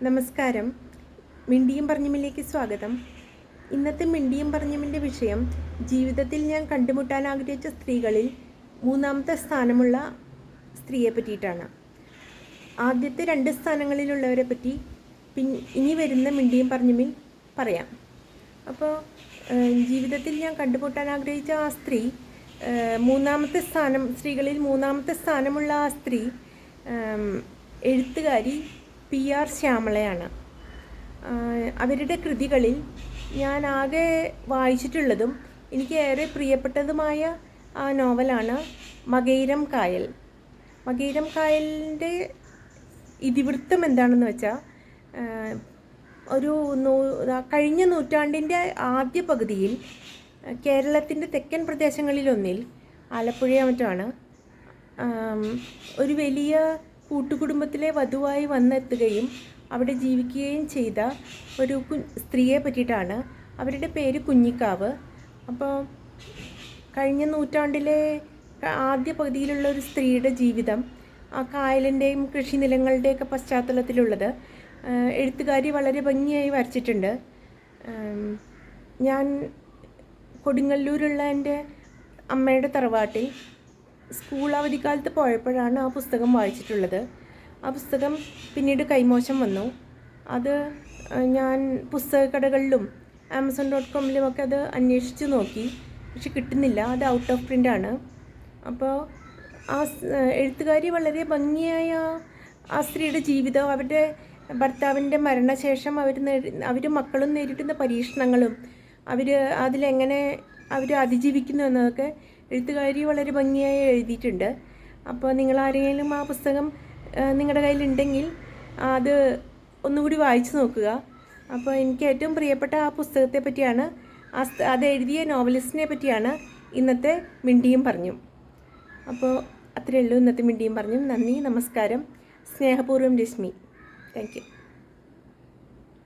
നമസ്കാരം. മിണ്ടിയും പറഞ്ഞുമിലേക്ക് സ്വാഗതം. ഇന്നത്തെ മിണ്ടിയും പറഞ്ഞുമിൻ്റെ വിഷയം ജീവിതത്തിൽ ഞാൻ കണ്ടുമുട്ടാൻ ആഗ്രഹിച്ച സ്ത്രീകളിൽ മൂന്നാമത്തെ സ്ഥാനമുള്ള സ്ത്രീയെ പറ്റിയിട്ടാണ്. ആദ്യത്തെ 2 സ്ഥാനങ്ങളിലുള്ളവരെ പറ്റി ഇനി വരുന്ന മിണ്ടിയും പറഞ്ഞുമിൽ പറയാം. അപ്പോൾ ജീവിതത്തിൽ ഞാൻ കണ്ടുമുട്ടാൻ ആഗ്രഹിച്ച ആ സ്ത്രീ സ്ത്രീകളിൽ മൂന്നാമത്തെ സ്ഥാനമുള്ള ആ സ്ത്രീ എഴുത്തുകാരി PR ശ്യാമളയാണ്. അവരുടെ കൃതികളിൽ ഞാൻ ആകെ വായിച്ചിട്ടുള്ളതും എനിക്ക് ഏറെ പ്രിയപ്പെട്ടതുമായ ആ നോവലാണ് മകയിരം കായൽ. മകയിരം കായലിൻ്റെ ഇതിവൃത്തം എന്താണെന്ന് വെച്ചാൽ, കഴിഞ്ഞ നൂറ്റാണ്ടിൻ്റെ ആദ്യ പകുതിയിൽ കേരളത്തിൻ്റെ തെക്കൻ പ്രദേശങ്ങളിലൊന്നിൽ, ആലപ്പുഴയോ മറ്റാണ്, ഒരു വലിയ കൂട്ടുകുടുംബത്തിലെ വധുവായി വന്നെത്തുകയും അവിടെ ജീവിക്കുകയും ചെയ്ത ഒരു സ്ത്രീയെ പറ്റിയിട്ടാണ്. അവരുടെ പേര് കുഞ്ഞിക്കാവ്. അപ്പോൾ കഴിഞ്ഞ നൂറ്റാണ്ടിലെ ആദ്യ പകുതിയിലുള്ള ഒരു സ്ത്രീയുടെ ജീവിതം ആ കായലിൻ്റെയും കൃഷിനിലങ്ങളുടെയൊക്കെ പശ്ചാത്തലത്തിലുള്ളത് എഴുത്തുകാരി വളരെ ഭംഗിയായി വരച്ചിട്ടുണ്ട്. ഞാൻ കൊടുങ്ങല്ലൂരുള്ള എൻ്റെ അമ്മയുടെ തറവാട്ടിൽ സ്കൂൾ അവധിക്കാലത്ത് പോയപ്പോഴാണ് ആ പുസ്തകം വായിച്ചിട്ടുള്ളത്. ആ പുസ്തകം പിന്നീട് കൈമോശം വന്നു. അത് ഞാൻ പുസ്തകക്കടകളിലും Amazon.com അത് അന്വേഷിച്ച് നോക്കി, പക്ഷെ കിട്ടുന്നില്ല. അത് ഔട്ട് ഓഫ് പ്രിൻ്റാണ്. അപ്പോൾ ആ എഴുത്തുകാരി വളരെ ഭംഗിയായ ആ സ്ത്രീയുടെ ജീവിതം, അവരുടെ ഭർത്താവിൻ്റെ മരണശേഷം അവർ മക്കളും നേരിടുന്ന പരീക്ഷണങ്ങളും അതിലെങ്ങനെ അവർ അതിജീവിക്കുന്നു എന്നതൊക്കെ എഴുത്തുകാരി വളരെ ഭംഗിയായി എഴുതിയിട്ടുണ്ട്. അപ്പോൾ നിങ്ങളാരെങ്കിലും ആ പുസ്തകം നിങ്ങളുടെ കയ്യിലുണ്ടെങ്കിൽ അത് ഒന്നുകൂടി വായിച്ചു നോക്കുക. അപ്പോൾ എനിക്ക് ഏറ്റവും പ്രിയപ്പെട്ട ആ പുസ്തകത്തെ പറ്റിയാണ്, അത് എഴുതിയ നോവലിസ്റ്റിനെ പറ്റിയാണ് ഇന്നത്തെ മിണ്ടിയും പറഞ്ഞും. അപ്പോൾ അത്രയേ ഉള്ളൂ ഇന്നത്തെ മിണ്ടിയും പറഞ്ഞും. നന്ദി, നമസ്കാരം. സ്നേഹപൂർവ്വം രശ്മി. Thank you.